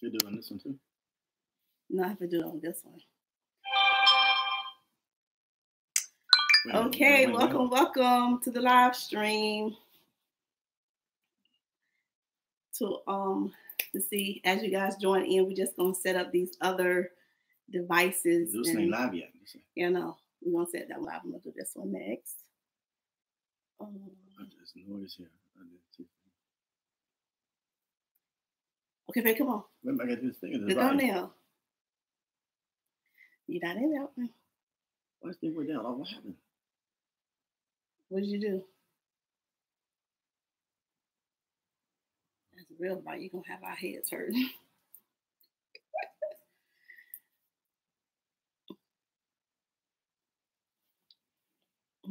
You're doing this one too? No, I have to do it on this one. Okay, welcome to the live stream. To see as you guys join in, we're just gonna set up these other devices. This ain't live yet. Yeah, no, we're gonna set that live. I'm gonna do this one next. There's noise here. Okay, babe, come on. Remember, I got this thing. The thumbnail. You not in that one. Why this thing went down? Oh, what happened? What did you do? That's a real bite. You're gonna have our heads hurt.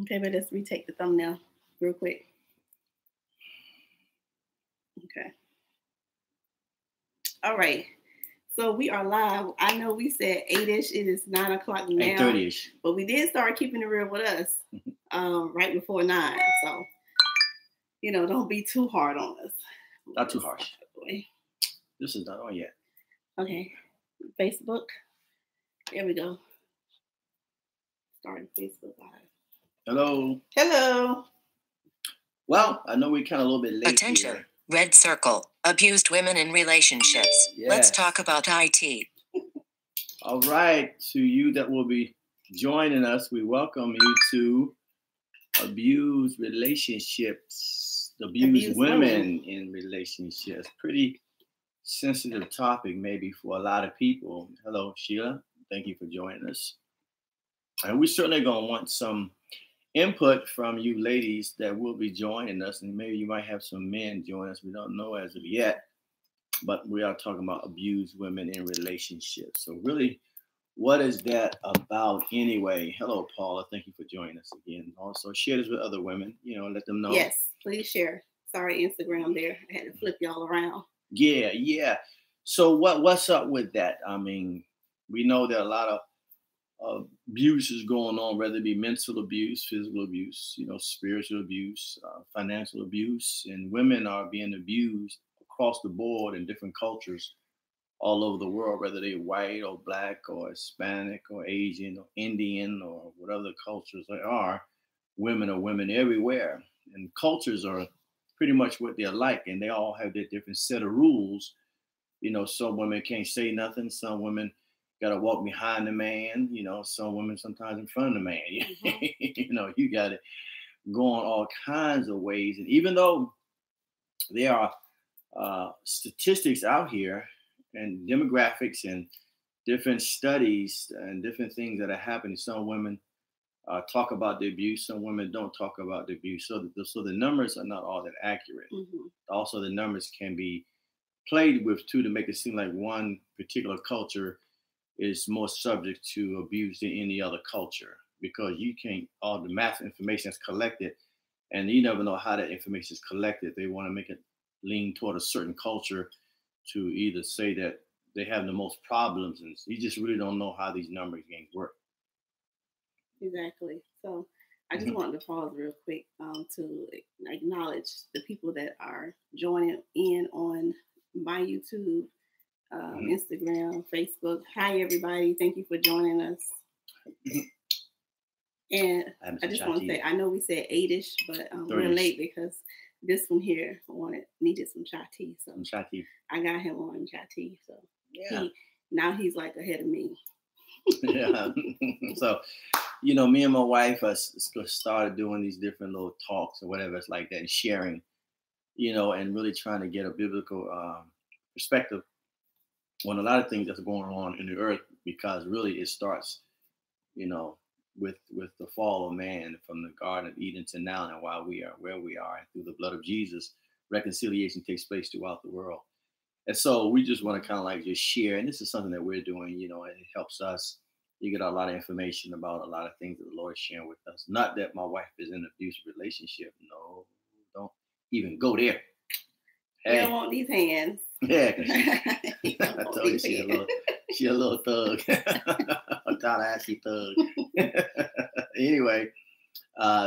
Okay, but let's retake the thumbnail real quick. Okay. All right. So we are live. I know we said 8-ish. It is 9 o'clock now. 8:30-ish. But we did start keeping it real with us right before 9. So, don't be too hard on us. Not too harsh. This is not on yet. Okay. Facebook. There we go. Starting Facebook Live. Hello. Hello. Well, I know we're kind of a little bit late. Attention. Here. Red circle. Abused women in relationships. Yes. Let's talk about IT. All right. To you that will be joining us, we welcome you to Abused Relationships. Abused women in relationships. Pretty sensitive topic maybe for a lot of people. Hello, Sheila. Thank you for joining us. And we're certainly going to want some input from you ladies that will be joining us, and maybe you might have some men join us. We don't know as of yet, but we are talking about abused women in relationships. So really, what is that about anyway? Hello, Paula. Thank you for joining us again. Also, share this with other women. Let them know. Yes, please share. Sorry, Instagram there. I had to flip y'all around. Yeah. So what's up with that? I mean, we know there are a lot of abuse is going on, whether it be mental abuse, physical abuse, spiritual abuse, financial abuse, and women are being abused across the board in different cultures all over the world, whether they're white or black or Hispanic or Asian or Indian or whatever the cultures they are. Women are women everywhere, and cultures are pretty much what they're like, and they all have their different set of rules. Some women can't say nothing. Some women got to walk behind the man, some women sometimes in front of the man. Mm-hmm. You got it going all kinds of ways. And even though there are statistics out here and demographics and different studies and different things that are happening, some women talk about the abuse, some women don't talk about the abuse. So the numbers are not all that accurate. Mm-hmm. Also, the numbers can be played with too to make it seem like one particular culture is more subject to abuse than any other culture, because all the mass information is collected and you never know how that information is collected. They want to make it lean toward a certain culture to either say that they have the most problems, and you just really don't know how these numbers games work. Exactly. So I just wanted to pause real quick to acknowledge the people that are joining in on my YouTube, Instagram, Facebook. Hi, everybody. Thank you for joining us. And I just want to say, I know we said 8-ish, but we're late because this one here needed some chai tea. So chai tea. I got him on chai tea. So yeah. Now he's like ahead of me. Yeah. So, me and my wife started doing these different little talks or whatever it's like that, and sharing, and really trying to get a biblical perspective on a lot of things that's going on in the earth, because really it starts, with the fall of man from the Garden of Eden to now, and why we are where we are, and through the blood of Jesus, reconciliation takes place throughout the world. And so we just want to kind of like just share, and this is something that we're doing, and it helps us. You get a lot of information about a lot of things that the Lord is sharing with us. Not that my wife is in an abusive relationship. No, don't even go there. Hey. You don't want these hands. Yeah, I told you she a little thug. A Tallahassee thug. Anyway,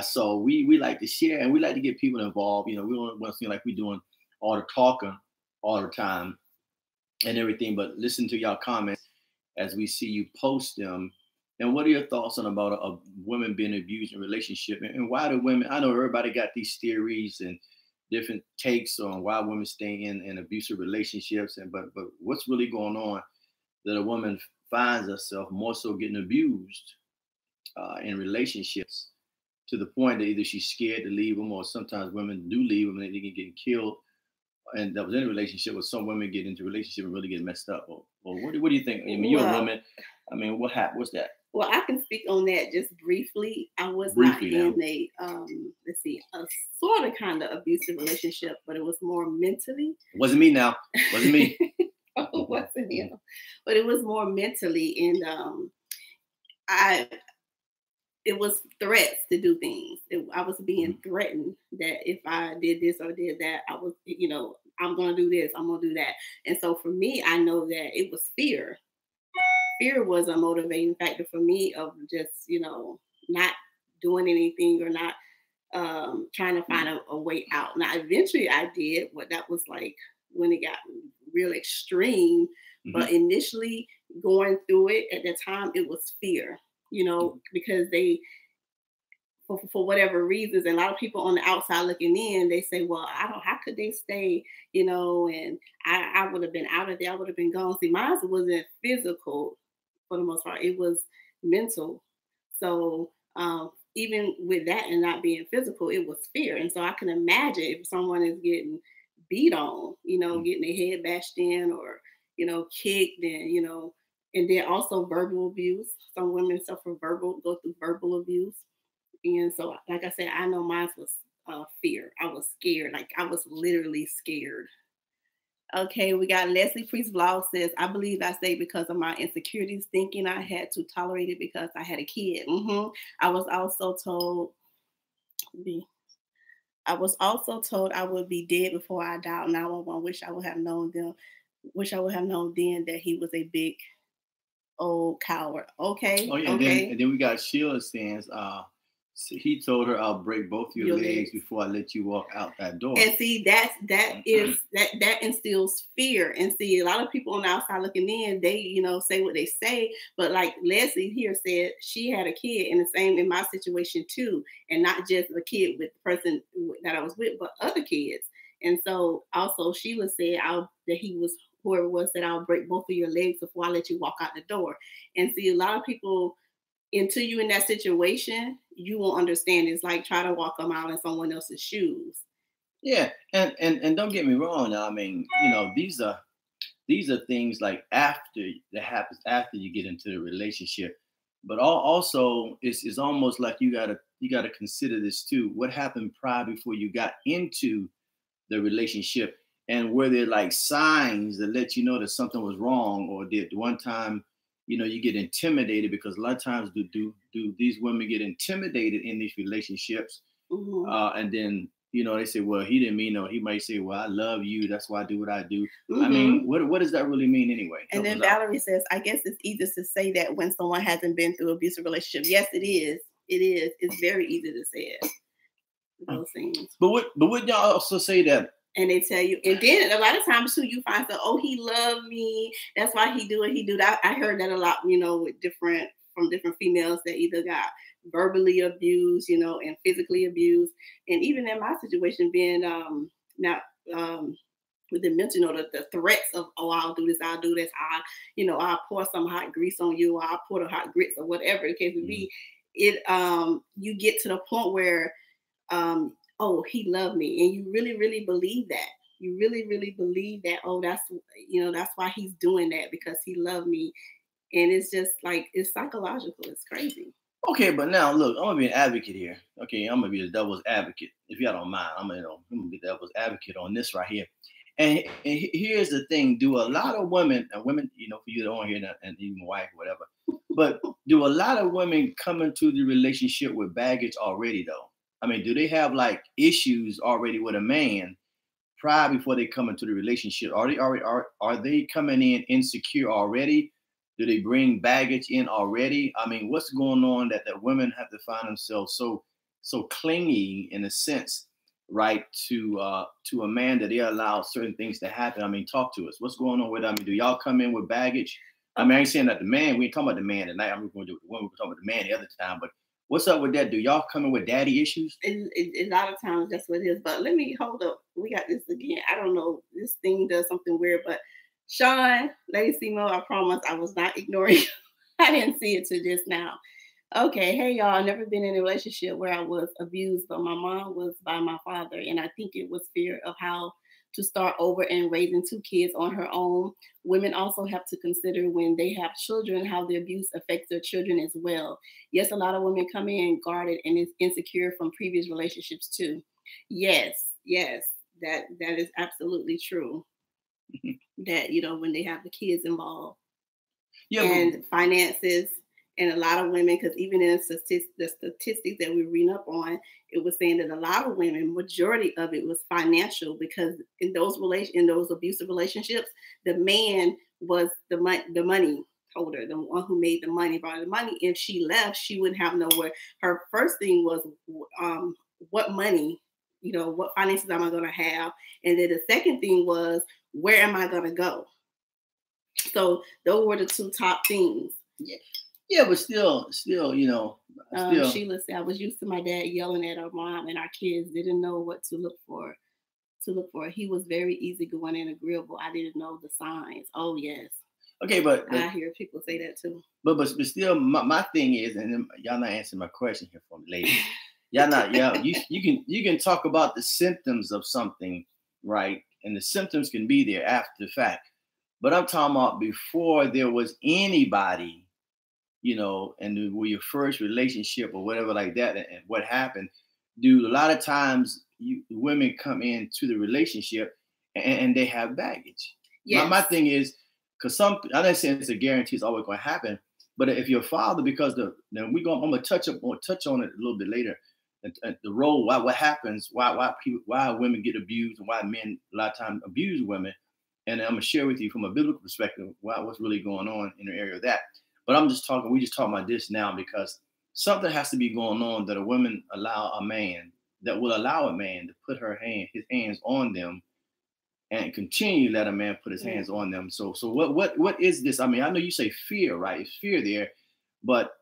so we like to share, and we like to get people involved. We don't want to seem like we're doing all the talking all the time. and everything. But listen to y'all comments as we see you post them. And what are your thoughts on about women being abused in relationship, and why do women? I know everybody got these theories and different takes on why women stay in abusive relationships, and but what's really going on that a woman finds herself more so getting abused in relationships to the point that either she's scared to leave them, or sometimes women do leave them and they can get killed. And that was in a relationship, with some women get into a relationship and really get messed up. Or what do you think? I mean, you're a woman. I mean, what happened? What's that? Well, I can speak on that just briefly. I was not in a let's see, a sort of kind of abusive relationship, but it was more mentally. It wasn't me now. It wasn't me. It wasn't him. But it was more mentally, and it was threats to do things. I was being threatened that if I did this or did that, I was, I'm going to do this, I'm going to do that. And so for me, I know that it was fear. Fear was a motivating factor for me of just, not doing anything or not trying to find a way out. Now, eventually I did what that was like when it got real extreme. But initially going through it at the time, it was fear. Because they, for whatever reasons, and a lot of people on the outside looking in, they say, well, how could they stay, and I would have been out of there, I would have been gone. See, mine wasn't physical for the most part, it was mental. So even with that and not being physical, it was fear. And so I can imagine if someone is getting beat on, getting their head bashed in or, kicked and, and then also verbal abuse. Some women go through verbal abuse. And so, like I said, I know mine was fear. I was scared. Like I was literally scared. Okay, we got Leslie Priest Vlog says, I believe I stayed because of my insecurities, thinking I had to tolerate it because I had a kid. I was also told I would be dead before I dialed 911. Wish I would have known then that he was a big old coward. Okay. Oh yeah. Okay. And then we got Sheila saying, he told her, I'll break both your legs before I let you walk out that door. And see, that instills fear. And see, a lot of people on the outside looking in, they, say what they say. But like Leslie here said, she had a kid, and the same in my situation too. And not just a kid with the person that I was with, but other kids. And so also Sheila said whoever was said, I'll break both of your legs before I let you walk out the door. And see, a lot of people, until you in that situation, you won't understand. It's like try to walk a mile in someone else's shoes. Yeah, and don't get me wrong. I mean, these are things like after that happens after you get into the relationship. But also, it's almost like you gotta consider this too. What happened prior before you got into the relationship, and were there like signs that let you know that something was wrong, or did one time you get intimidated? Because a lot of times do these women get intimidated in these relationships, and then they say, well, he didn't mean no. He might say, well, I love you, that's why I do what I do. I mean, what does that really mean anyway? And then Valerie says, I guess it's easy to say that when someone hasn't been through an abusive relationship. Yes, it is. It's very easy to say it. Those things. But would y'all also say that? And they tell you, and then a lot of times too, you find that, oh, he loved me, that's why he do that. I heard that a lot, with different females that either got verbally abused, and physically abused. And even in my situation, being with the mental, the threats of, oh, I'll do this, I'll pour some hot grease on you, or I'll pour the hot grits, or whatever the case would be. It you get to the point where oh, he loved me. And you really, really believe that. You really, really believe that, oh, that's why he's doing that, because he loved me. And it's just like, it's psychological. It's crazy. Okay, but now look, I'm gonna be an advocate here. Okay, I'm gonna be the devil's advocate. If y'all don't mind, I'm gonna be the devil's advocate on this right here. And here's the thing: do a lot of women, for you that don't hear, and even wife, whatever, but do a lot of women come into the relationship with baggage already, though? I mean, do they have like issues already with a man prior before they come into the relationship? Are they coming in insecure already? Do they bring baggage in already? I mean, what's going on that women have to find themselves so clingy in a sense right, to a man that they allow certain things to happen? I mean, talk to us. What's going on with? I mean, do y'all come in with baggage? I mean, I ain't saying that the man. We ain't talking about the man tonight. I'm going to do the woman. We're talking about the man the other time. But what's up with that? Do y'all come in with daddy issues? A lot of times that's what it is. But let me hold up. We got this again. I don't know. This thing does something weird. But Sean, Lady Simo, I promise I was not ignoring. I didn't see it till just now. Okay, hey y'all. Never been in a relationship where I was abused, but my mom was by my father, and I think it was fear of how to start over and raising two kids on her own. Women also have to consider when they have children how the abuse affects their children as well. Yes, a lot of women come in guarded and is insecure from previous relationships too. Yes, yes, that is absolutely true. That when they have the kids involved, Yeah, and finances. And a lot of women, because even in the statistics that we read up on, it was saying that a lot of women, majority of it was financial, because in those abusive relationships, the man was the money holder, the one who made the money, brought the money. If she left, she wouldn't have nowhere. Her first thing was, what money, what finances am I going to have? And then the second thing was, where am I going to go? So those were the two top things. Yeah, but still, Sheila said, I was used to my dad yelling at our mom, and our kids didn't know what to look for. He was very easygoing and agreeable. I didn't know the signs. Oh yes. Okay, but I hear people say that too. But still, my thing is, and y'all not answering my question here for me, ladies. You can talk about the symptoms of something, right? And the symptoms can be there after the fact. But I'm talking about before there was anybody, and with your first relationship or whatever like that, and what happened. Do a lot of times women come into the relationship and they have baggage. Yes. My thing is, because I'm not saying it's a guarantee it's always going to happen, but if your father, because I'm going to touch on it a little bit later, the role, what happens, why women get abused and why men a lot of times abuse women, and I'm going to share with you from a biblical perspective what's really going on in the area of that. But we just talking about this now because something has to be going on that will allow a man to put his hands on them and continue to let a man put his hands on them. So what is this? I mean, I know you say fear, right? It's fear there, but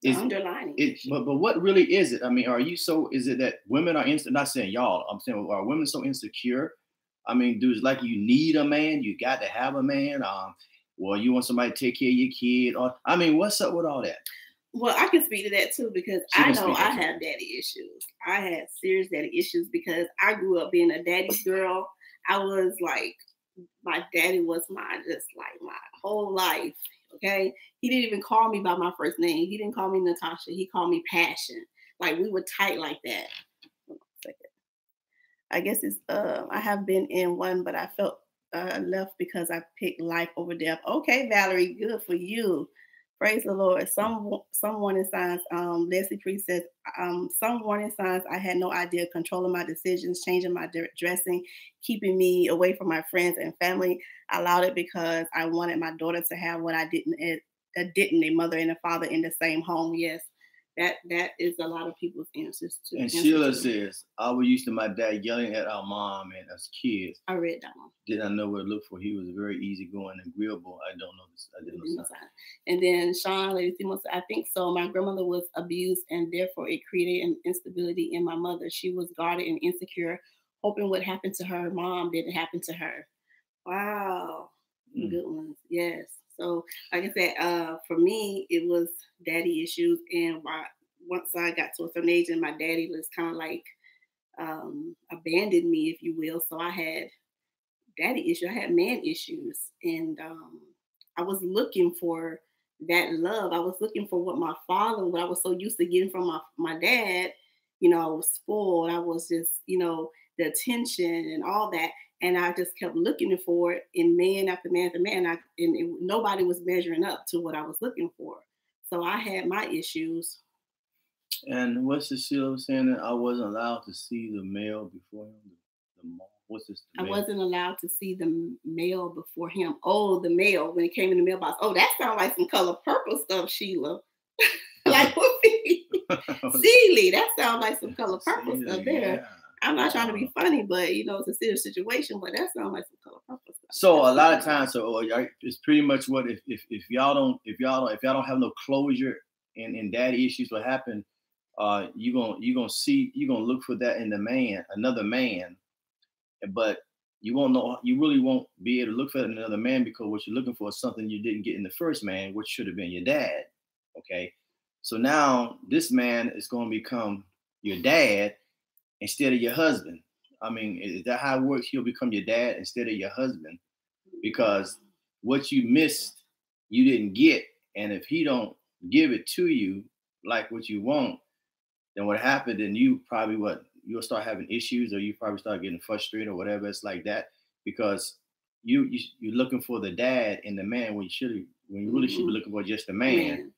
underlining it. But what really is it? I mean, is it that women are not saying y'all, I'm saying, are women so insecure? I mean, dudes, like, you need a man, you got to have a man. Well, you want somebody to take care of your kid, or I mean, what's up with all that? Well, I can speak to that too, because I know I have daddy issues. I had serious daddy issues because I grew up being a daddy's girl. I was like, my daddy was my whole life. Okay. He didn't even call me by my first name. He didn't call me NaTasha. He called me Passion. Like, we were tight like that. Hold on a second. I guess it's, I have been in one, but I felt left because I picked life over death. Okay, Valerie, good for you. Praise the Lord. Some warning signs. Leslie Priest says, some warning signs. I had no idea. Controlling my decisions, changing my dressing, keeping me away from my friends and family. I allowed it because I wanted my daughter to have what I didn't. A mother and a father in the same home. Yes, that is a lot of people's answers to. And Sheila says, I was used to my dad yelling at our mom and us kids. I read that one. Did I know what to look for? He was very easygoing and agreeable. I don't know this. I didn't know. And then Sean, Lady Simo said, I think so. My grandmother was abused, and therefore it created an instability in my mother. She was guarded and insecure, hoping what happened to her mom didn't happen to her. Wow. Good ones. Yes. So, like I said, for me, it was daddy issues. And once I got to a certain age, and my daddy was kind of like abandoned me, if you will. So I had daddy issues. I had man issues. And I was looking for that love. I was looking for what I was so used to getting from my dad. I was spoiled. I was just, the attention and all that. And I just kept looking for it in man after man after man. Nobody was measuring up to what I was looking for. So I had my issues. And what's Cecilia saying that I wasn't allowed to see the male before him? The what's this? I wasn't allowed to see the male before him. Oh, the male, when it came in the mailbox. Oh, that sounds like some Color Purple stuff, Sheila. Like, Seeley, that sounds like some Color Purple stuff there. I'm not trying to be funny, but you know, it's a serious situation. But that sounds like some color purple stuff. So a lot of times, it's pretty much what if y'all don't have no closure in daddy issues, what happened? You're gonna look for that in the man, another man, but you won't know. You really won't be able to look for another man because what you're looking for is something you didn't get in the first man, which should have been your dad. Okay, so now this man is going to become your dad instead of your husband. I mean, is that how it works? He'll become your dad instead of your husband because what you missed, you didn't get, and if he don't give it to you like what you want, then what happened? Then you probably you'll start having issues, or you probably start getting frustrated, or whatever. It's like that because you're looking for the dad in the man when you really should be looking for just the man.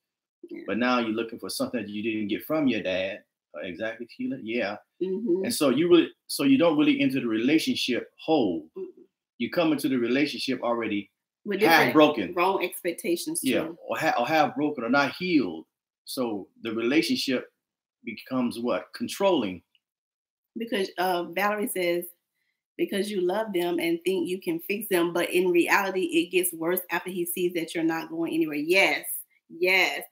Yeah. But now you're looking for something that you didn't get from your dad. Exactly, Keila. Yeah. And so you don't really enter the relationship whole. You come into the relationship already with half broken, wrong expectations. Yeah, too. or half broken or not healed. So the relationship becomes what? Controlling. Because Valerie says, because you love them and think you can fix them, but in reality, it gets worse after he sees that you're not going anywhere. Yes,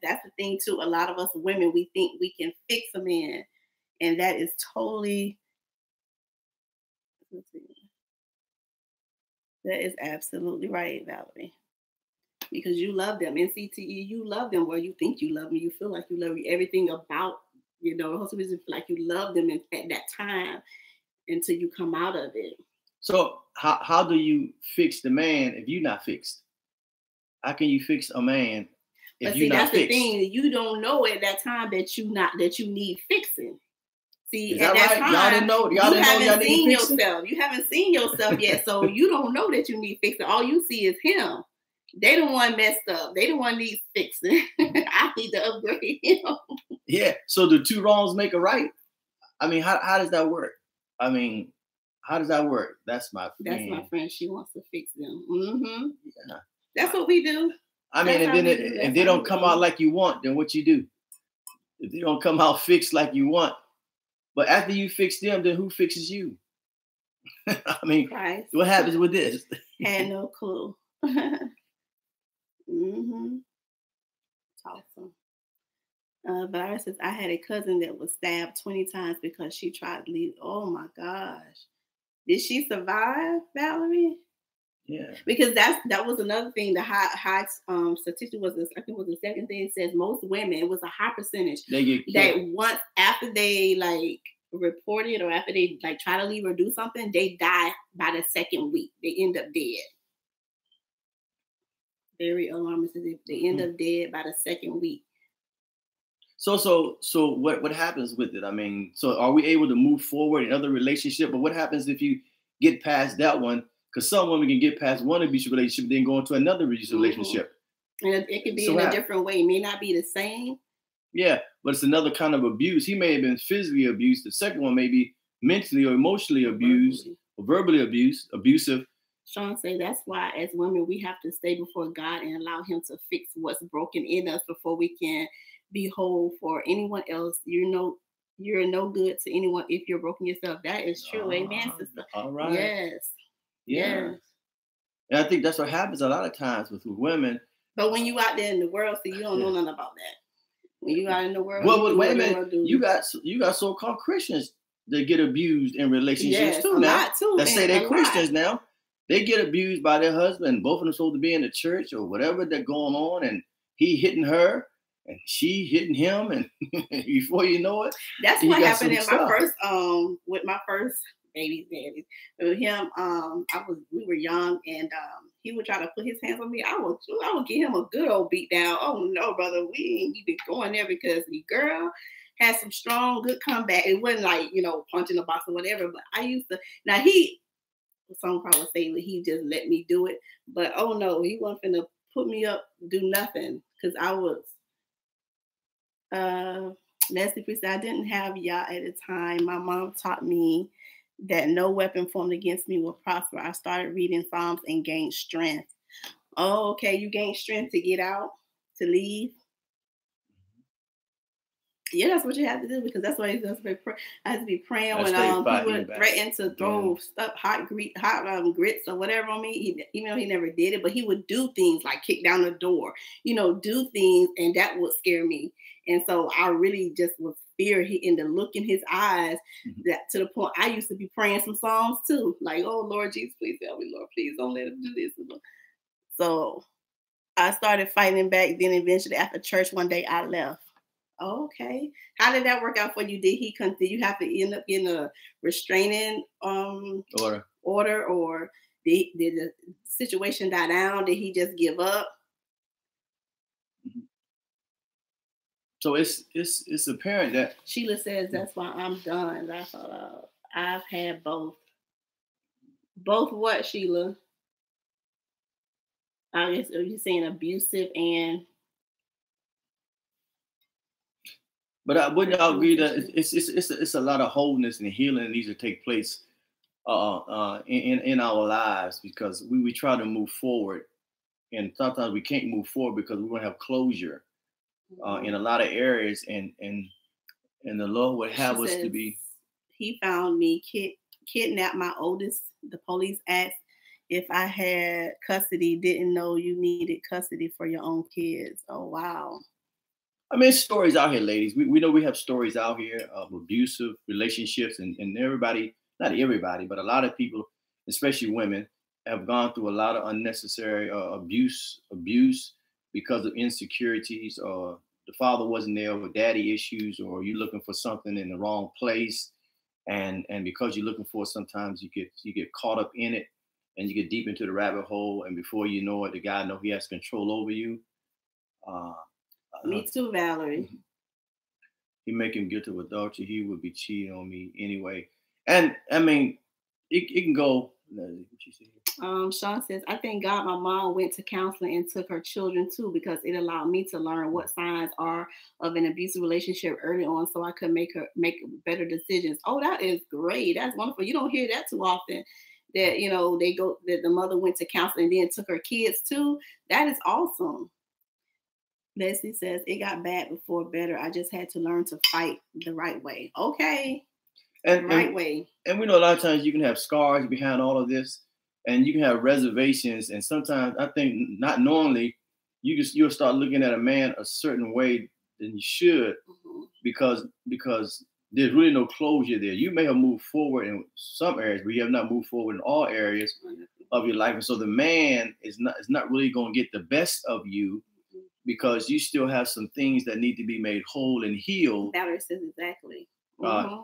that's the thing too. A lot of us women, we think we can fix a man, and that is totally. That is absolutely right, Valerie. Because you love them. In CTE, you love them where you think you love them. You feel like you love everything about, hopefully you feel like you love them at that time until you come out of it. So how do you fix the man if you're not fixed? How can you fix a man if you're not fixed? That's the thing. You don't know at that time that you need fixing. See, at that time, y'all didn't know y'all seen yourself. You haven't seen yourself yet, so you don't know that you need fixing. All you see is him. They the one messed up. They the one needs fixing. I need to upgrade him. Yeah. So the two wrongs make a right. I mean, how does that work? I mean, how does that work? That's my friend. She wants to fix them. Yeah. That's what we do. I mean, and then if they don't come out like you want, then what you do? If they don't come out fixed like you want, but after you fix them, then who fixes you? I mean, Christ. What happens with this? Had no clue. Awesome. Valerie says, I had a cousin that was stabbed 20 times because she tried to leave. Oh my gosh. Did she survive, Valerie? Yeah. Because that was another thing. The high statistic was, I think was the second thing. It says most women, it was a high percentage that once after they like report it or after they like try to leave or do something, they die by the second week. They end up dead. Very alarming. They end up dead by the second week. So what happens with it? I mean, so are we able to move forward in other relationships? But what happens if you get past that one? Because some women can get past one abusive relationship, then go into another abusive relationship. And it could be in a different way. It may not be the same. Yeah, but it's another kind of abuse. He may have been physically abused. The second one may be mentally or emotionally abused or verbally abusive. Sean say that's why as women we have to stay before God and allow him to fix what's broken in us before we can be whole for anyone else. You're no good to anyone if you're broken yourself. That is true. Amen, sister. All right. Yes. Yeah. And I think that's what happens a lot of times with women. But when you out there in the world, so you don't know nothing about that. When you out in the world, wait a minute. You got so-called Christians that get abused in relationships too now. That say they're Christians now. They get abused by their husband. Both of them supposed to be in the church or whatever they're going on, and he hitting her and she hitting him, and before you know it, that's what happened in my first with my first baby daddy. With him, we were young, and he would try to put his hands on me. I would give him a good old beat down. Oh no, brother, we ain't even going there because the girl had some strong, good comeback. It wasn't like punching the box or whatever. But I used to. Now some probably say that he just let me do it, but oh no, he wasn't finna put me up, do nothing, because I was. Leslie Priest, I didn't have Yah at the time. My mom taught me that no weapon formed against me will prosper. I started reading Psalms and gained strength. Oh, okay, you gained strength to get out, to leave. Yeah, that's what you have to do because that's why I have to be praying when he would threaten to throw stuff, hot grits or whatever on me. Even though he never did it, but he would do things like kick down the door, do things, and that would scare me. And so I really just would fear in the look in his eyes, that to the point I used to be praying some songs too, like, "Oh Lord Jesus, please help me, Lord, please don't let him do this." So I started fighting back. Then eventually, after church one day, I left. Okay. How did that work out for you? Did you have to end up getting a restraining order, or did the situation die down? Did he just give up? So it's apparent that Sheila says that's why I'm done. I thought I've had both. Both what, Sheila? I guess are you saying abusive and? But I wouldn't agree that it's a lot of wholeness and healing that needs to take place in our lives, because we try to move forward, and sometimes we can't move forward because we want to have closure in a lot of areas, and the Lord would have us to be. He found me kidnapped my oldest. The police asked if I had custody. Didn't know you needed custody for your own kids. Oh wow. I mean, stories out here, ladies. We know we have stories out here of abusive relationships, and everybody, not everybody, but a lot of people, especially women, have gone through a lot of unnecessary abuse because of insecurities, or the father wasn't there with daddy issues, or you're looking for something in the wrong place, and because you're looking for it, sometimes you get caught up in it, and you get deep into the rabbit hole, and before you know it, the guy know he has control over you. Me too, Valerie. He make him guilty of adultery. He would be cheating on me anyway. And I mean, it can go. Sean says, I thank God my mom went to counseling and took her children too, because it allowed me to learn what signs are of an abusive relationship early on, so I could make better decisions. Oh, that is great. That's wonderful. You don't hear that too often. That that the mother went to counseling and then took her kids too. That is awesome. Leslie says, it got bad before better. I just had to learn to fight the right way. Okay. Right way. And we know a lot of times you can have scars behind all of this, and you can have reservations. And sometimes I think not knowingly, you'll start looking at a man a certain way than you should, because there's really no closure there. You may have moved forward in some areas, but you have not moved forward in all areas of your life. And so the man is not really going to get the best of you, because you still have some things that need to be made whole and healed. Valerie says exactly.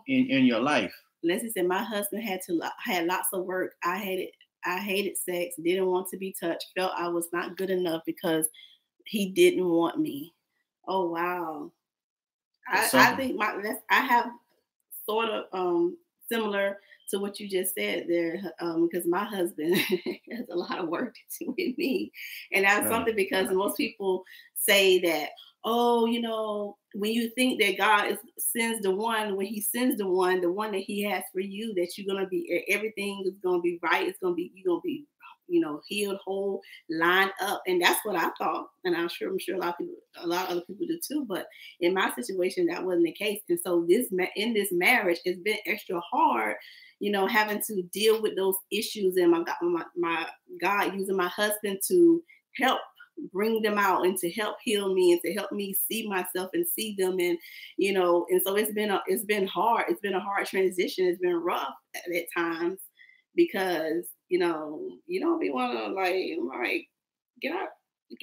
In your life. Leslie said, my husband had lots of work. I hated sex, didn't want to be touched, felt I was not good enough because he didn't want me. Oh wow. I think I have sort of similar to what you just said there, because my husband has a lot of work to do with me, and that's something, because most people say that, oh, when you think that God sends the one, when he sends the one that he has for you, that you're gonna be, everything is gonna be right. You're gonna be healed, whole, lined up, and that's what I thought. And I'm sure a lot of other people do too. But in my situation, that wasn't the case. And so in this marriage, it's been extra hard, having to deal with those issues, and my God using my husband to help bring them out and to help heal me and to help me see myself and see them, and and so it's been hard. It's been a hard transition. It's been rough at times, because you don't be want to like get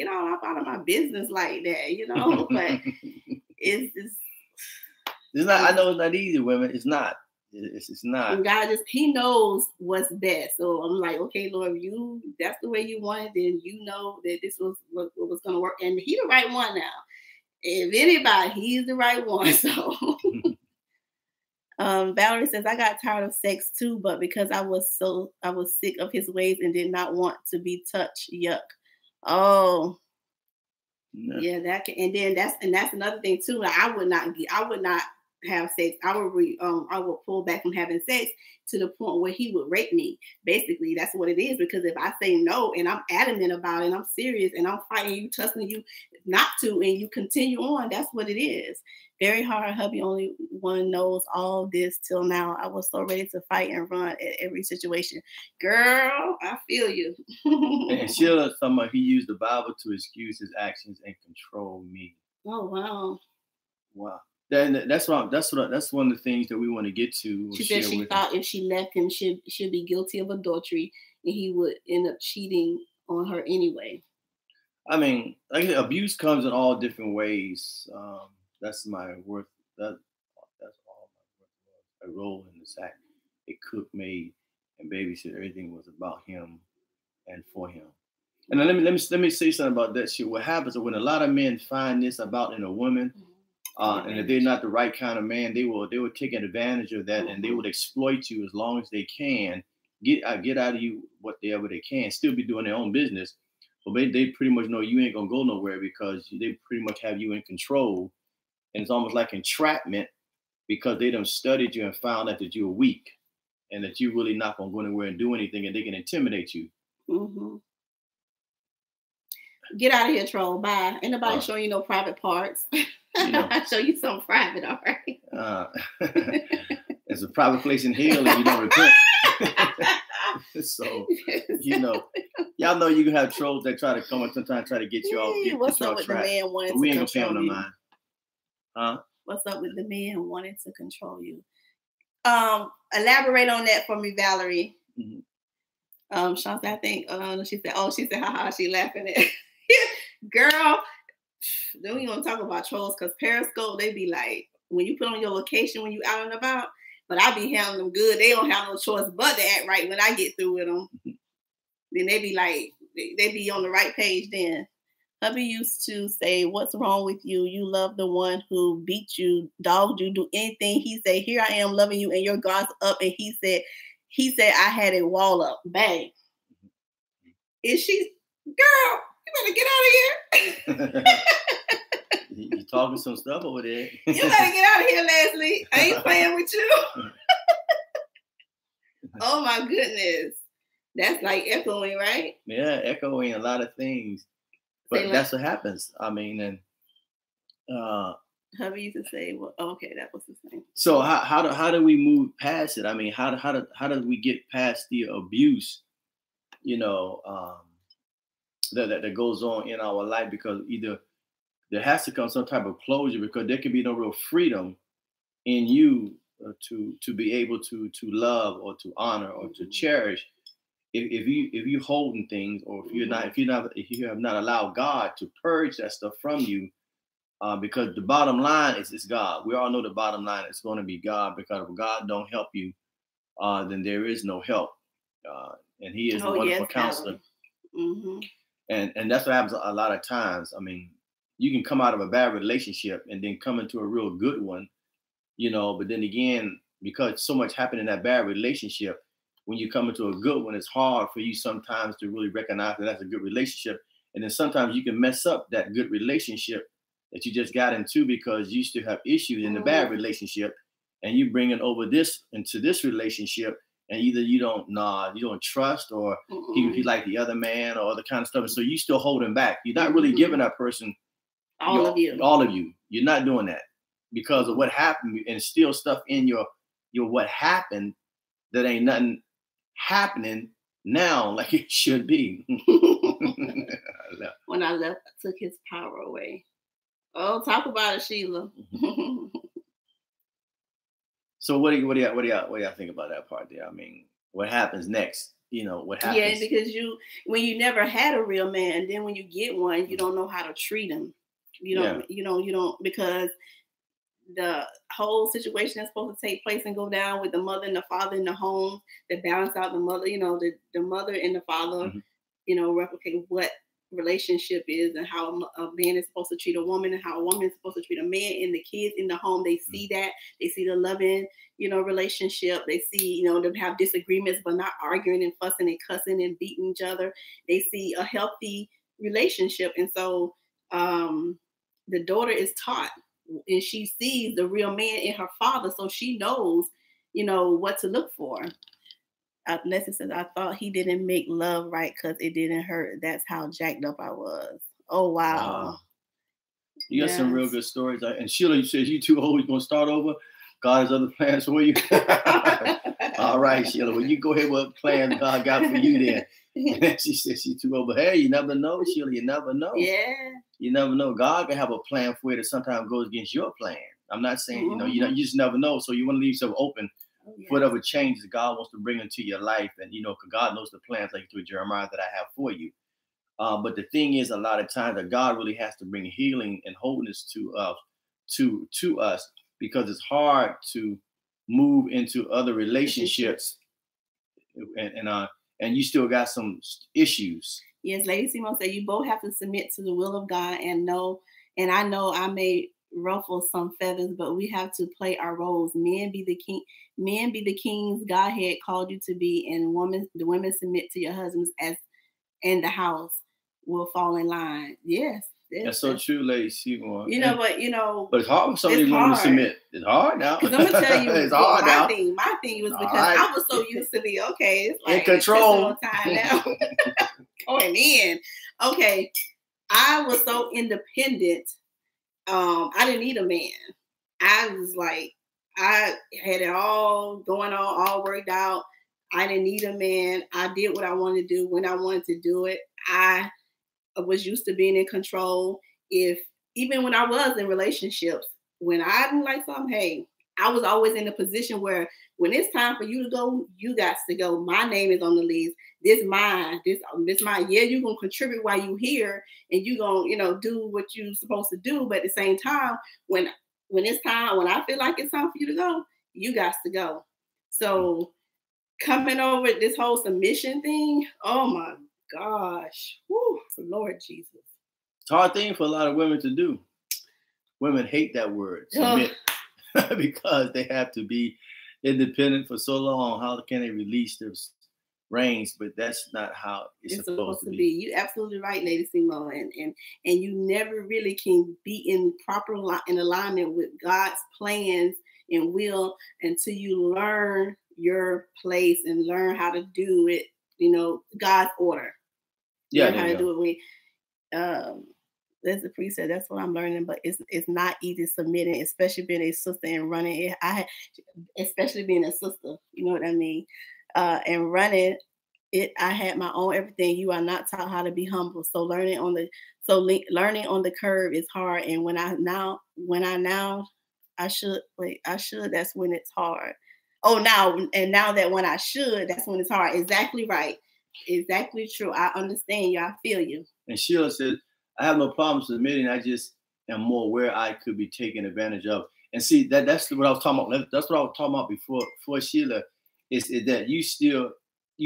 out of my business like that, but it's just, it's not. I know it's not easy, women. It's not. It's not. And God he knows what's best. So I'm like, okay, Lord, that's the way you want it, then that this was what was going to work. And he's the right one now. If anybody, he's the right one. So Valerie says, I got tired of sex too, but because I was sick of his ways and did not want to be touched. Yuck. Oh, yeah, that's another thing too. Like, I would not have sex. I would pull back from having sex to the point where he would rape me. Basically, that's what it is. Because if I say no and I'm adamant about it, and I'm serious, and I'm fighting you, trusting you not to, and you continue on, that's what it is. Very hard. Hubby only one knows all this till now. I was so ready to fight and run at every situation. Girl, I feel you. And Sheila, somebody he used the Bible to excuse his actions and control me. Oh wow. Wow. That's one of the things that we want to get to. She said she thought if she left him, she'd be guilty of adultery, and he would end up cheating on her anyway. I mean, like abuse comes in all different ways. That's my worth. That's all my worth was. A role in the sack. A cook made and babysit. Everything was about him and for him. And then let me say something about that shit. What happens is when a lot of men find this about in a woman, and if they're not the right kind of man, they will take advantage of that, and they will exploit you as long as they can. Get out of you whatever they can. Still be doing their own business, but they pretty much know you ain't gonna go nowhere because they pretty much have you in control, and it's almost like entrapment because they done studied you and found out that you're weak, and that you're really not gonna go anywhere and do anything, and they can intimidate you. Mm-hmm. Get out of here, troll. Bye. Ain't nobody showing you no private parts. I'll show you something private, all right? It's a private place in hell if you don't repent. So, y'all know you can have trolls that try to come and sometimes try to get you off. What's up with the man wanting to control you? Huh? What's up with the man wanting to control you? Elaborate on that for me, Valerie. Mm-hmm. Chance, I think, she said, haha, she laughing at girl. Then we gonna talk about trolls because Periscope, they be like, when you put on your location when you out and about, but I be handling them good. They don't have no choice but to act right when I get through with them. Then they be like, they be on the right page then. Hubby used to say, what's wrong with you? You love the one who beat you, dogged you, do anything. He said, here I am loving you and your God's up. And he said, I had a wall up. Bang. Is she, girl, you better get out of here. You talking some stuff over there. You better get out of here, Leslie. I ain't playing with you. Oh my goodness. That's like echoing, right? Yeah, echoing a lot of things. But that's what happens. I mean, and hubby used to say, well, okay, that was the thing. So how do we move past it? I mean, how do we get past the abuse, that goes on in our life? Because either there has to come some type of closure, because there can be no real freedom in you to be able to love or to honor or to cherish if you holding things, or if you have not allowed God to purge that stuff from you, because the bottom line is God. We all know the bottom line is going to be God, because if God don't help you, then there is no help, and He is a wonderful counselor. Mm-hmm. And that's what happens a lot of times. I mean, you can come out of a bad relationship and then come into a real good one, but then again, because so much happened in that bad relationship, when you come into a good one, it's hard for you sometimes to really recognize that that's a good relationship. And then sometimes you can mess up that good relationship that you just got into because you still have issues in the bad relationship, and you bring it over into this relationship, and either you don't trust, or he like the other man, or other kind of stuff. And so you still holding back. You're not really giving that person all of you. You're not doing that because of what happened, and still stuff in your what happened that ain't nothing happening now like it should be. When I left, I took his power away. Oh, talk about it, Sheila. So what do y'all think about that part there? I mean, what happens next? What happens? Yeah, because when you never had a real man, and then when you get one, you don't know how to treat him. You don't, because the whole situation that's supposed to take place and go down with the mother and the father in the home, that balance out the mother, the mother and the father, replicate what relationship is, and how a man is supposed to treat a woman, and how a woman is supposed to treat a man. And the kids in the home, they see that. They see the loving, relationship. They see, them have disagreements, but not arguing and fussing and cussing and beating each other. They see a healthy relationship. And so the daughter is taught, and she sees the real man in her father, so she knows, what to look for. Leslie says, I thought he didn't make love right because it didn't hurt. That's how jacked up I was. Oh, wow. You got some real good stories. And Sheila, you said you too old, you're going to start over. God has other plans for you. All right, Sheila. Well, you go ahead with plans God got for you then. And she said she's too old. But hey, you never know, Sheila. You never know. Yeah. You never know. God can have a plan for you that sometimes goes against your plan. I'm not saying, you just never know. So you want to leave yourself open for whatever changes God wants to bring into your life. And, because God knows the plans, like through Jeremiah, that I have for you. But the thing is, a lot of times that God really has to bring healing and wholeness to us, because it's hard to move into other relationships and you still got some issues. Yes, Lady Simone said you both have to submit to the will of God and I know I may ruffle some feathers, but we have to play our roles. Men be the kings God had called you to be, and the women submit to your husbands as in the house will fall in line. Yes. That's so true, Lady Simone. But it's hard for some of these women to submit. It's hard now. Because I'm gonna tell you, it's hard now. My thing was because I was so used to be it's like in control. Time now. Going in. Okay. I was so independent. I didn't need a man. I was like, I had it all going on, all worked out. I didn't need a man. I did what I wanted to do when I wanted to do it. I was used to being in control. Even when I was in relationships, when I didn't like something, hey, I was always in a position where when it's time for you to go, you got to go. My name is on the list. This mine. This mine. Yeah, you're gonna contribute while you here, and you gonna do what you're supposed to do. But at the same time, when it's time, when I feel like it's time for you to go, you got to go. So coming over this whole submission thing, oh my gosh. Whew, Lord Jesus. It's a hard thing for a lot of women to do. Women hate that word, submit, because they have to be independent for so long. How can they release their reins? But that's not how it's supposed to be. You're absolutely right, Lady Simone. And you never really can be in alignment with God's plans and will until you learn your place and learn how to do it, God's order. Learn how to do it. As the priest said, that's what I'm learning, but it's not easy submitting, especially being a sister and running it. Especially being a sister, you know what I mean? And running it, I had my own everything. You are not taught how to be humble. So learning on the curve is hard. And I should, that's when it's hard. Now that when I should, that's when it's hard. Exactly right. Exactly true. I understand you. I feel you. And Sheila said, I have no problem submitting. I just am more aware I could be taken advantage of. And see, that's what I was talking about. That's what I was talking about before Sheila, is that you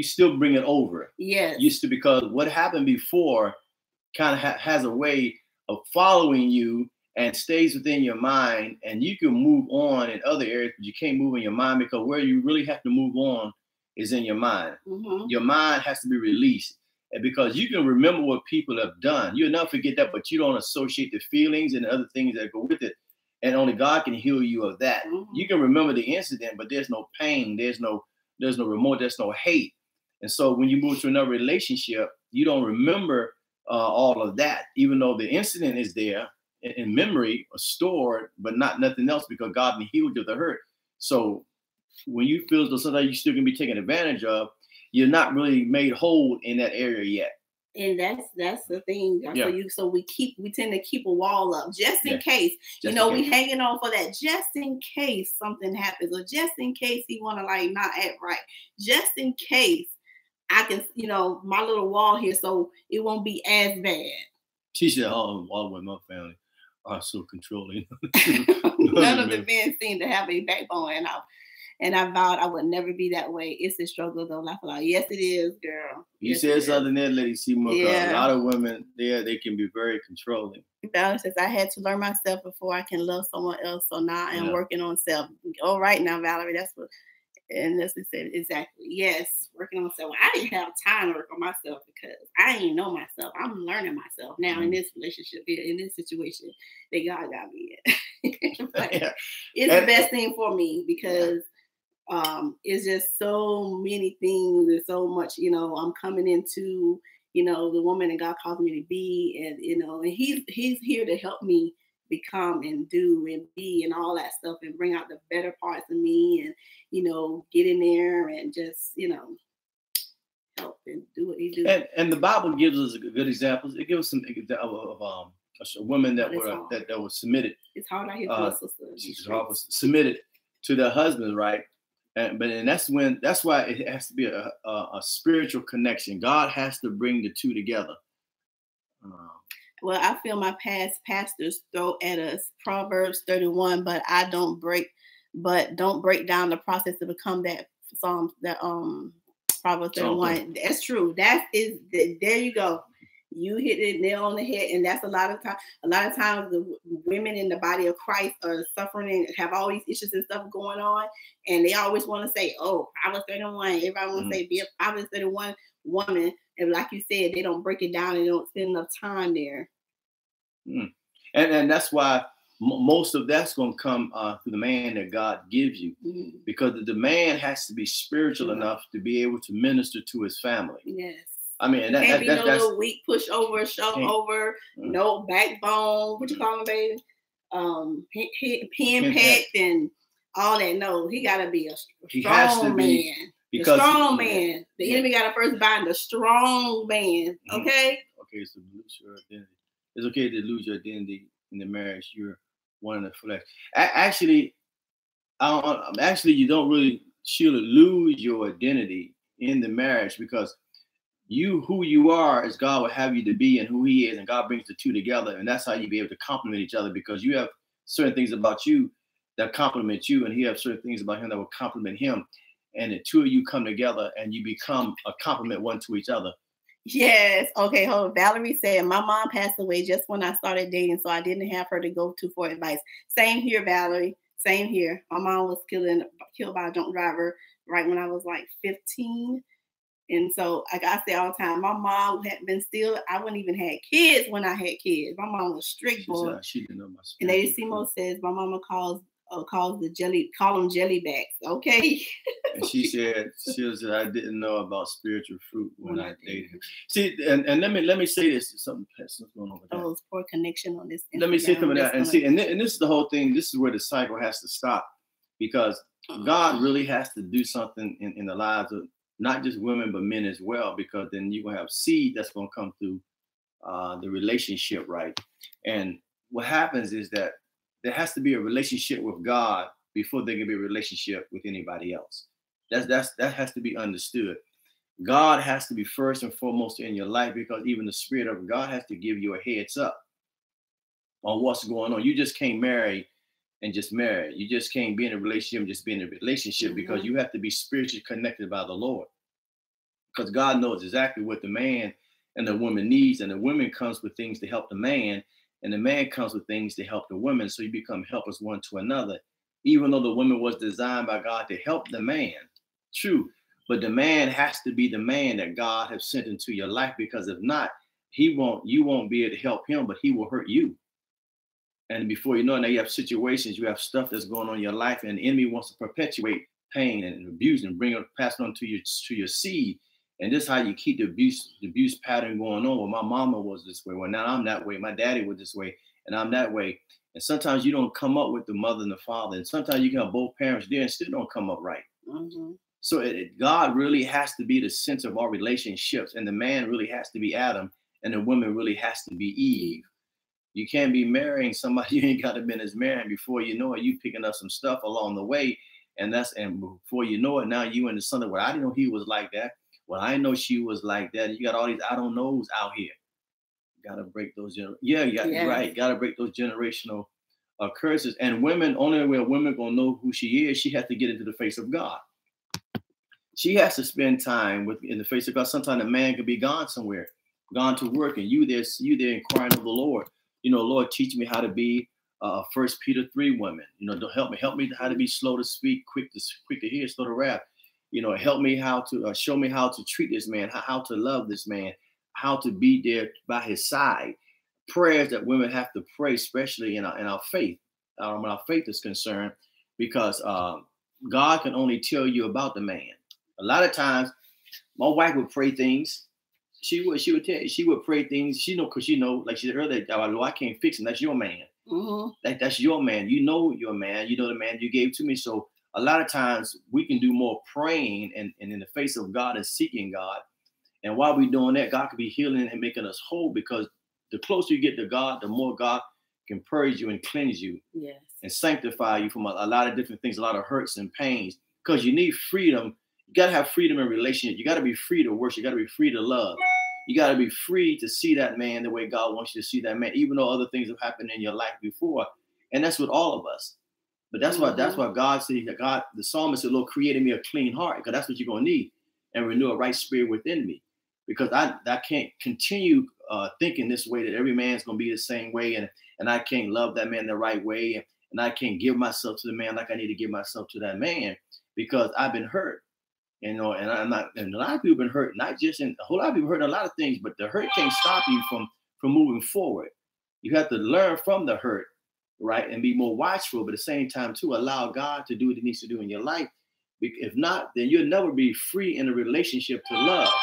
still bring it over. Yes. Because what happened before kind of has a way of following you and stays within your mind, and you can move on in other areas, but you can't move in your mind, because where you really have to move on is in your mind. Mm-hmm. Your mind has to be released, and because you can remember what people have done. You'll never forget that, but you don't associate the feelings and other things that go with it. And only God can heal you of that. Mm-hmm. You can remember the incident, but there's no pain, there's no remorse, there's no hate. And so when you move to another relationship, you don't remember all of that, even though the incident is there in memory or stored, but not nothing else, because God healed you of the hurt. So when you feel as though sometimes you still can be taken advantage of, you're not really made whole in that area yet. And that's the thing. Yeah. So we tend to keep a wall up just in case. We hanging on for that just in case something happens, or just in case he want to not act right. Just in case I can, my little wall here, so it won't be as bad. She said, "Oh, all of my family are so controlling." None of the men seem to have a backbone, and I vowed I would never be that way. It's a struggle, though. Yes, it is, girl. You said something there, Lady Simone. Yeah. A lot of women, they can be very controlling. Balance says, I had to learn myself before I can love someone else. So now I'm working on self. All right now, Valerie, that's what. And Leslie said, exactly. Yes, working on self. I didn't have time to work on myself because I didn't know myself. I'm learning myself now in this relationship, in this situation that God got me in. It's the best thing for me because it's just so many things and so much, I'm coming into, the woman that God calls me to be, and, and he's here to help me become and do and be and all that stuff and bring out the better parts of me and, get in there and just, help and do what he do. And the Bible gives us good examples. It gives us some example of a woman that was submitted. It's hard out here for us, was submitted to their husbands, right? And that's why it has to be a spiritual connection. God has to bring the two together. Well, I feel my past pastors throw at us Proverbs 31, but don't break down the process to become that Proverbs 31. That's true. There you go. You hit the nail on the head, and that's a lot of times the women in the body of Christ are suffering and have all these issues and stuff going on, and they always want to say, "Oh, Proverbs 31." Everybody want to say, "Be a Proverbs 31 woman," and like you said, they don't break it down and they don't spend enough time there. And that's why most of that's going to come through the man that God gives you, because the man has to be spiritual enough to be able to minister to his family. Yes. I mean, can't be no little weak push over, shove over, no backbone. What you call him, baby? Pen packed and all that. No, he got to be a strong man. The strong man. The enemy got to first bind the strong man. Okay. Okay, so lose your identity. It's okay to lose your identity in the marriage. You're one in the flesh. Actually, you don't really lose your identity in the marriage, because who you are is God will have you to be, and who he is, and God brings the two together, and that's how you be able to complement each other, because you have certain things about you that complement you, and he has certain things about him that will complement him, and the two of you come together and you become a complement one to each other. Yes. Okay, hold on. Valerie said, my mom passed away just when I started dating, so I didn't have her to go to for advice. Same here, Valerie. Same here. My mom was killed by a drunk driver right when I was like 15. And so, like I say all the time, my mom had been still, I wouldn't even had kids when I had kids. My mom was strict, boy. She didn't know my spirit. And Lady Simo says, my mama call them jellybacks. Okay. And she said, I didn't know about spiritual fruit when I dated her. See, and let me say this, something going on with that. Oh, it's poor connection on this. Instagram. Let me say some of that. And see, and this is the whole thing. This is where the cycle has to stop, because God really has to do something in the lives of not just women, but men as well, because then you're going to have seed that's going to come through the relationship, right? And what happens is that there has to be a relationship with God before there can be a relationship with anybody else. That has to be understood. God has to be first and foremost in your life, because even the Spirit of God has to give you a heads up on what's going on. You just can't marry and just marry. You just can't be in a relationship and just be in a relationship, because you have to be spiritually connected by the Lord, because God knows exactly what the man and the woman needs, and the woman comes with things to help the man, and the man comes with things to help the woman. So you become helpers one to another, even though the woman was designed by God to help the man. True. But the man has to be the man that God has sent into your life, because if not, you won't be able to help him, but he will hurt you. And before you know it, now you have situations, you have stuff that's going on in your life, and the enemy wants to perpetuate pain and abuse and pass it on to your seed. And this is how you keep the abuse pattern going on. Well, my mama was this way. Well, now I'm that way. My daddy was this way, and I'm that way. And sometimes you don't come up with the mother and the father. And sometimes you can have both parents there and still don't come up right. So God really has to be the center of our relationships. And the man really has to be Adam, and the woman really has to be Eve. You can't be marrying somebody you ain't got to been as married. Before you know it, you picking up some stuff along the way. And before you know it, now you and the son of, well, I didn't know he was like that. Well, I know she was like that. You got all these I don't knows out here. You got to break those. Right. Got to break those generational curses. And women, only way a woman gonna know who she is, she has to get into the face of God. She has to spend time in the face of God. Sometimes a man could be gone somewhere, gone to work, and you there inquiring of the Lord. Lord, teach me how to be 1 Peter 3 woman. Help me how to be slow to speak, quick to hear, slow to wrath. Help me how to show me how to treat this man, how to love this man, how to be there by his side. Prayers that women have to pray, especially in our faith, when our faith is concerned, because God can only tell you about the man. A lot of times, my wife would pray things. She would pray things. Because like she said earlier, I can't fix him. That's your man. That's your man. You know your man. You know the man you gave to me. So a lot of times we can do more praying and in the face of God and seeking God. And while we're doing that, God could be healing and making us whole, because the closer you get to God, the more God can purge you and cleanse you, yes, and sanctify you from a lot of different things, a lot of hurts and pains, because you need freedom. You got to have freedom in relationship. You got to be free to worship. You got to be free to love. You got to be free to see that man the way God wants you to see that man, even though other things have happened in your life before. And that's with all of us. But that's why God said, God, the psalmist said, Lord, create in me a clean heart, because that's what you're going to need, and renew a right spirit within me. Because I can't continue thinking this way, that every man's going to be the same way, and I can't love that man the right way, and I can't give myself to the man like I need to give myself to that man, because I've been hurt. And I'm not, and a lot of people have been hurt, not just in a whole lot of people hurt in a lot of things, but the hurt can't stop you from moving forward. You have to learn from the hurt, right? And be more watchful, but at the same time too, allow God to do what he needs to do in your life. If not, then you'll never be free in a relationship to love.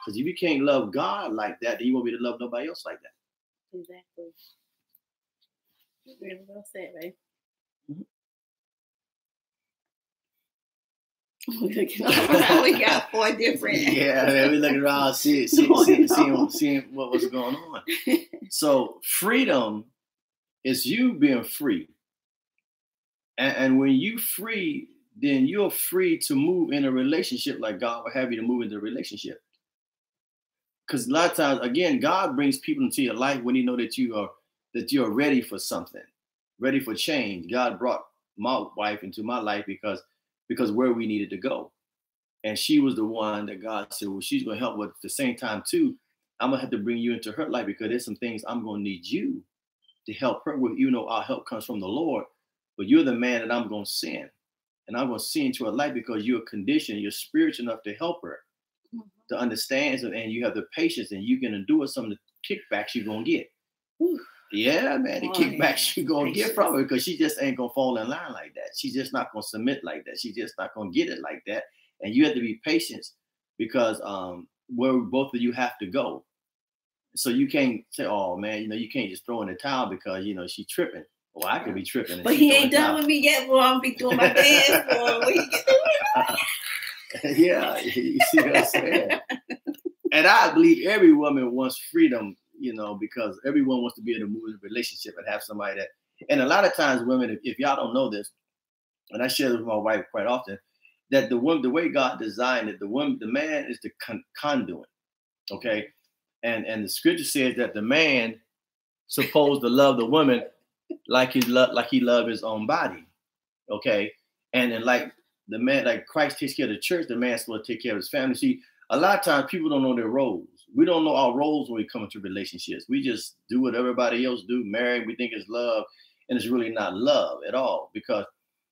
Because if you can't love God like that, then you won't be able to love nobody else like that. Exactly. Really well said, right? We got 4 different. Yeah, man, we looking around, seeing what was going on. So freedom is you being free, and when you free, then you're free to move in a relationship like God will have you to move into a relationship. Because a lot of times, again, God brings people into your life when He know that you're ready for something, ready for change. God brought my wife into my life because where we needed to go. And she was the one that God said, well, she's going to help. But at the same time, too, I'm going to have to bring you into her life, because there's some things I'm going to need you to help her with. You know, our help comes from the Lord, but you're the man that I'm going to send. And I'm going to send into her life because you're conditioned, you're spiritual enough to help her to understand, and you have the patience, and you can endure some of the kickbacks you're going to get. Yeah, man, the kickbacks you're going to get from her, because she just ain't going to fall in line like that. She's just not going to submit like that. She's just not going to get it like that. And you have to be patient, because where both of you have to go. So you can't say, oh, man, you can't just throw in the towel because, she's tripping. Well, I could be tripping. But he ain't done with me yet. Well, I'm be doing my dance. Well, he get yeah, you see what I'm saying? And I believe every woman wants freedom, because everyone wants to be able to move in a relationship and have somebody that. And a lot of times, women, if y'all don't know this, and I share this with my wife quite often, that the way God designed it, the man is the conduit, okay? And the scripture says that the man supposed to love the woman like he loved his own body, okay? And then like the man, like Christ takes care of the church, the man's supposed to take care of his family. See, a lot of times people don't know their roles. We don't know our roles when we come into relationships. We just do what everybody else do, marry, we think it's love, and it's really not love at all, because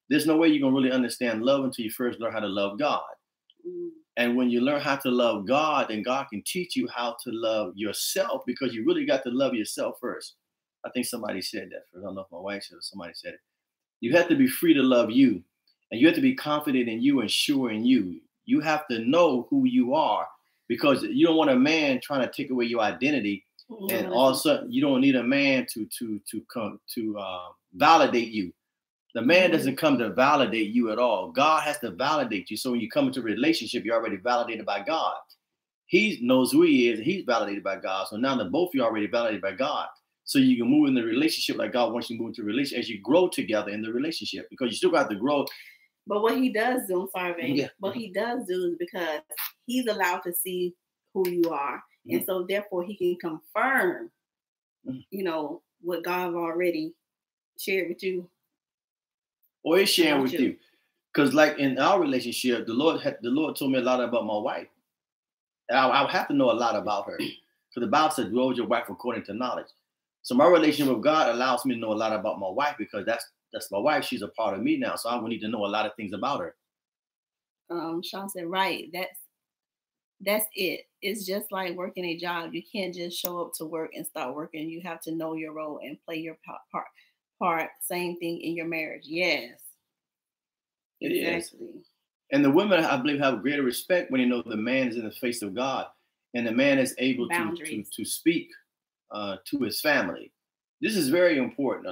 there's no way you're going to really understand love until you first learn how to love God. And when you learn how to love God, then God can teach you how to love yourself, because you really got to love yourself first. I think somebody said that first. I don't know if my wife said it, somebody said it. You have to be free to love you, and you have to be confident in you and sure in you. You have to know who you are, because you don't want a man trying to take away your identity. And all of a sudden, you don't need a man to come to validate you. The man doesn't come to validate you at all. God has to validate you. So when you come into a relationship, you're already validated by God. He knows who he is, and he's validated by God. So now that both of you are already validated by God. So you can move in the relationship like God wants you to move into a relationship as you grow together in the relationship, because you still got to grow. But what he does do, I'm sorry, babe. Yeah. What he does do is because he's allowed to see who you are. Mm-hmm. And so therefore he can confirm, what God already shared with you. Or he's sharing with you. Because like in our relationship, the Lord told me a lot about my wife. And I would have to know a lot about her. So the Bible says, grow your wife according to knowledge. So my relationship with God allows me to know a lot about my wife, because that's my wife. She's a part of me now. So I will need to know a lot of things about her. Sean said, right. That's it. It's just like working a job. You can't just show up to work and start working. You have to know your role and play your part. Same thing in your marriage. Yes. Exactly. And the women, I believe, have greater respect when they know the man is in the face of God, and the man is able to speak to his family. this is very important.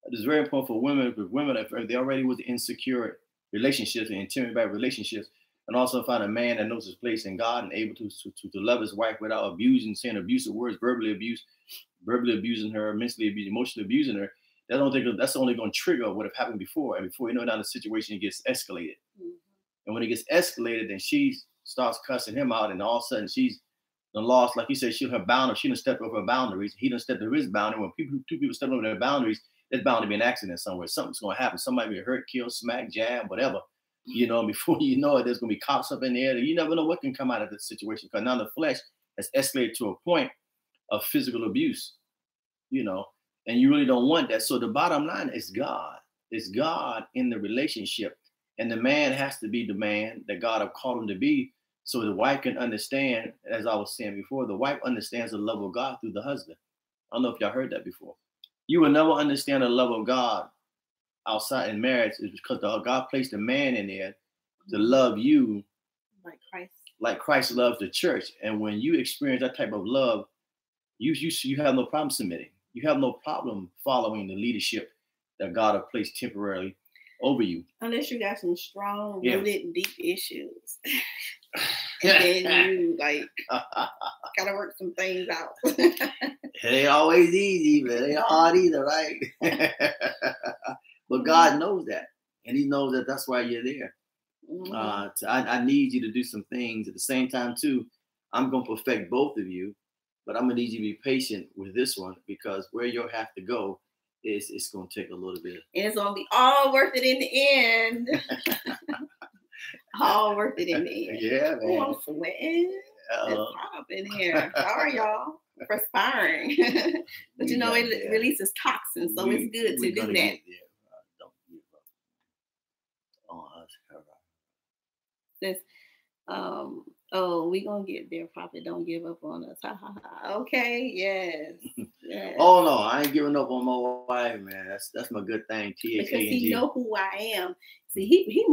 It's very important for women. With women, if they already was insecure relationships and intimidated by relationships, and also find a man that knows his place in God and able to love his wife without abusing, saying abusive words, verbally abusing her, mentally abusing, emotionally abusing her. That's only going to trigger what have happened before. And before you know, now the situation gets escalated. Mm-hmm. And when it gets escalated, then she starts cussing him out, and all of a sudden she's lost, like you said, her boundaries. She done stepped over her boundaries. He done stepped over his boundary. When two people step over their boundaries, there's bound to be an accident somewhere. Something's going to happen. Somebody get hurt, killed, smacked, jabbed, whatever. You know, before you know it, there's going to be cops up in there. You never know what can come out of this situation, because now the flesh has escalated to a point of physical abuse, you know, and you really don't want that. So the bottom line is God. It's God in the relationship. And the man has to be the man that God have called him to be, so the wife can understand, as I was saying before, the wife understands the love of God through the husband. I don't know if y'all heard that before. You will never understand the love of God outside in marriage, is because God placed a man in there to love you like Christ loves the church. And when you experience that type of love, you have no problem submitting. You have no problem following the leadership that God has placed temporarily over you. Unless you got some strong, rooted, deep issues. And then you gotta work some things out. It ain't always easy, but it ain't hard either, right? But God knows that, and He knows that that's why you're there. Mm-hmm. I need you to do some things at the same time too. I'm gonna perfect both of you, but I'm gonna need you to be patient with this one, because where you'll have to go it's gonna take a little bit. And it's gonna be all worth it in the end. All worth it in the end. Yeah, man. Oh, I'm sweating. It's hot up in here. Sorry, y'all. Perspiring. But you know, it releases toxins, so it's good to do that. Don't give up. Oh, that's we're gonna get there, Prophet. Don't give up on us. Ha ha ha. Okay, yes. Yes. Oh no, I ain't giving up on my wife, man. That's my good thing. Because he know who I am. See, he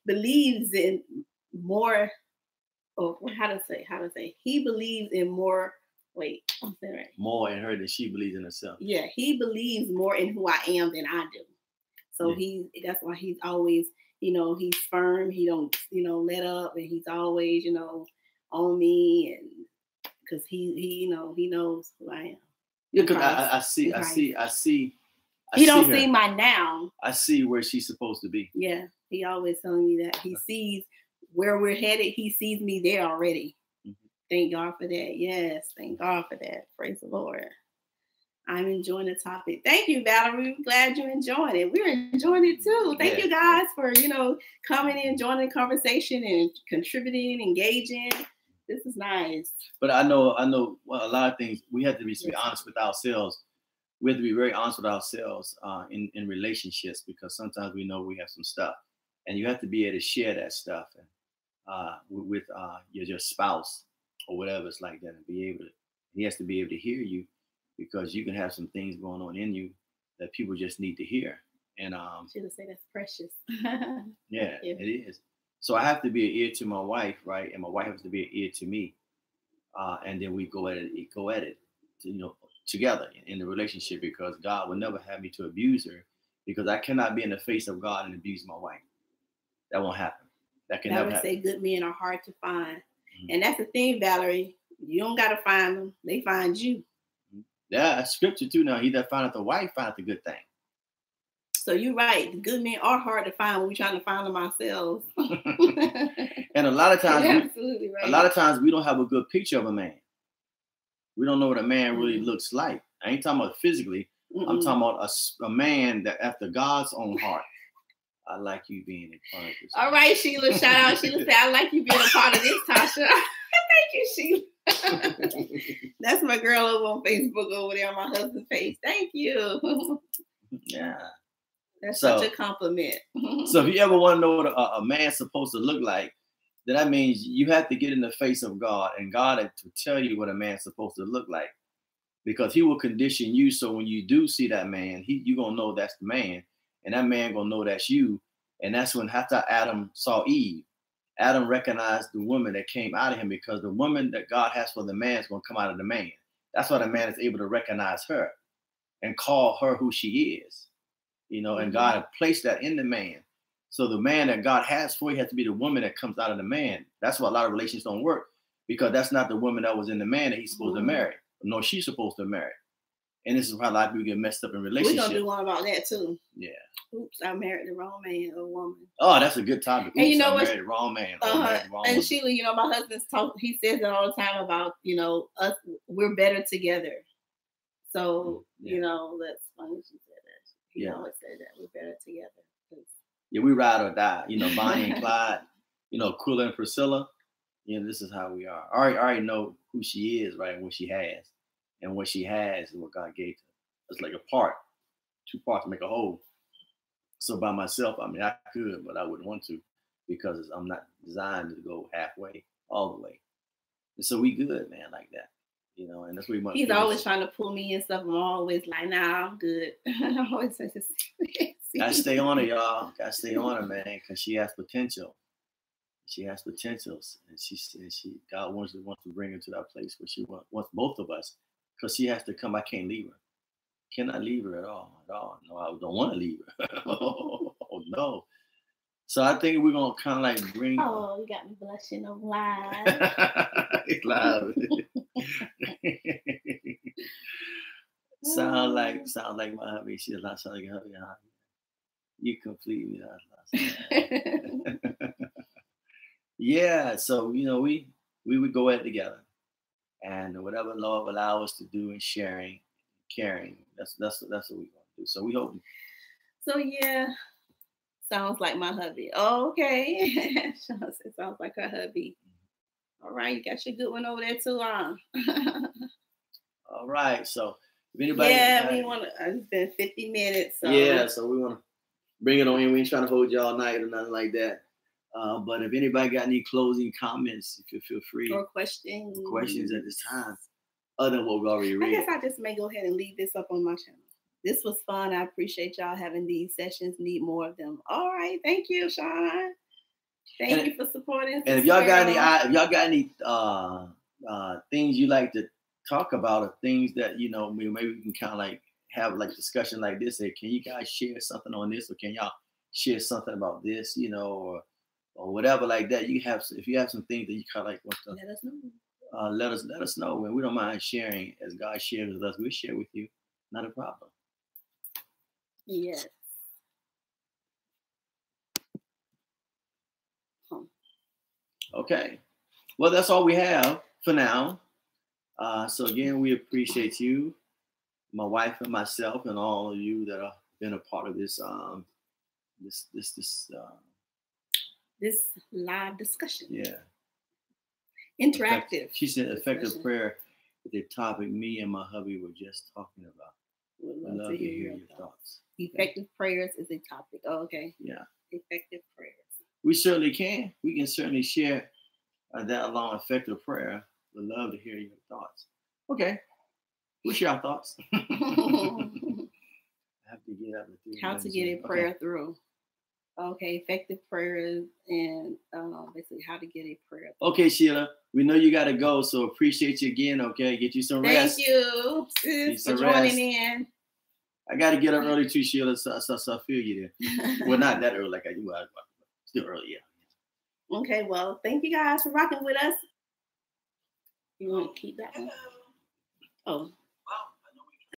believes in more. Oh, how to say? He believes in more. Wait, I'm saying right. More in her than she believes in herself. Yeah, he believes more in who I am than I do. So that's why he's always, he's firm. He don't, let up, and he's always, on me, and because he knows who I am. Yeah, because I see. He don't see my now. I see where she's supposed to be. Yeah, he always telling me that. He sees where we're headed. He sees me there already. Mm-hmm. Thank God for that. Yes, thank God for that. Praise the Lord. I'm enjoying the topic. Thank you, Valerie. We're glad you enjoyed it. We're enjoying it too. Thank you guys for, coming in, joining the conversation and contributing, engaging. This is nice. But I know well, a lot of things we have to be honest with ourselves. We have to be very honest with ourselves in relationships, because sometimes we know we have some stuff, and you have to be able to share that stuff with your spouse or whatever it's like that, and he has to be able to hear you, because you can have some things going on in you that people just need to hear. And should have said that's precious. Yeah, it is. So I have to be an ear to my wife, right? And my wife has to be an ear to me. And then we go at it, together in the relationship, because God will never have me to abuse her, because I cannot be in the face of God and abuse my wife. That won't happen. That can never happen. Say good men are hard to find. Mm-hmm. And that's the thing, Valerie. You don't got to find them. They find you. Yeah, that's scripture too. Now, he that findeth the wife findeth the good thing. So you're right. The good men are hard to find when we're trying to find them ourselves. And a lot of times, absolutely right. A lot of times we don't have a good picture of a man. We don't know what a man really looks like. I ain't talking about physically. Mm-mm. I'm talking about a man that after God's own heart. I like you being a part of this. All right, Sheila. Shout out. Sheila said, I like you being a part of this, Tasha. Thank you, Sheila. That's my girl over on Facebook over there on my husband's page. Thank you. Yeah. That's such a compliment. So if you ever want to know what a man's supposed to look like, then that means you have to get in the face of God, and God to tell you what a man's supposed to look like, because he will condition you. So when you do see that man, you're going to know that's the man, and that man going to know that's you. And that's when after Adam saw Eve, Adam recognized the woman that came out of him, because the woman that God has for the man is going to come out of the man. That's why the man is able to recognize her. and call her who she is, you know, and God had placed that in the man. So the man that God has for you has to be the woman that comes out of the man. That's why a lot of relations don't work, because that's not the woman that was in the man that he's supposed to marry. No, she's supposed to marry. And this is why a lot of people get messed up in relationships. We're going to do one about that too. Yeah. Oops, I married the wrong man or woman. Oh, that's a good topic. Oops, and you know I what? married the wrong man. And Sheila, you know, my husband's talk, he says it all the time about, you know, us, we're better together. So, you know, that's funny she said that. He always said that we're better together. Yeah, we ride or die. You know, Bonnie and Clyde, you know, Aquila and Priscilla. You know, this is how we are. I already know who she is, right, and what she has. And what she has is what God gave to her. It's like a part, two parts make a whole. So by myself, I mean, I could, but I wouldn't want to, because I'm not designed to go halfway, all the way. And so we good, man, like that. You know, and that's what we want. He's always trying to pull me and stuff. I'm always like, nah, I'm good. I always say this. Gotta stay on her, y'all. Gotta stay on her, man, because she has potential. She has potentials, and she God wants to bring her to that place where she wants both of us, because she has to come. I can't leave her. Cannot leave her at all. No, I don't want to leave her. Oh no. So I think we're gonna kind of like bring. Oh, you got me blushing on live. It's live. Sound like my hubby. She's not sounding like her hubby. You completely not. Yeah. So you know we would go at it together, and whatever Lord will allow us to do in sharing, caring. That's what we're gonna do. So we hope. So yeah. Sounds like my hubby. Oh, okay. It sounds like her hubby. All right, you got your good one over there too, huh? All right. So if anybody, we want to. It's been 50 minutes. So. Yeah. So we want to bring it on in. We ain't trying to hold you all night or nothing like that. But if anybody got any closing comments, if you feel free. Or questions at this time, other than what we already read. I guess I just may go ahead and leave this up on my channel. This was fun. I appreciate y'all having these sessions. Need more of them. All right. Thank you, Sean. Thank you for supporting. And if y'all got any things you like to talk about, or things that, you know, maybe we can kind of like have like discussion like this. Say, can you guys share something on this, or can y'all share something about this, you know, or whatever like that. If you have some things that you kind of like want to let us know. Let us know. And we don't mind sharing. As God shares with us, we share with you. Not a problem. Yes. Okay. Well, that's all we have for now. So again, we appreciate you, my wife and myself, and all of you that have been a part of this this live discussion. Yeah. Interactive. She said effective prayer is a topic me and my hubby were just talking about. Would love to hear your thoughts. Effective prayers is a topic. Oh, okay. Yeah. Effective prayers. We certainly can. We can certainly share that along effective prayer. We'd love to hear your thoughts. Okay. What's your thoughts? I have to get up. How to get a prayer through. Okay, effective prayers and basically how to get a prayer through. Okay, Sheila. We know you got to go, so appreciate you again. Okay, get you some rest. Thank you, sis, for joining in. I got to get up early too, Sheila. So I feel you there. Well, not that early, like I do. Still early, yeah. Okay, well, thank you guys for rocking with us. You want to keep that one? Oh.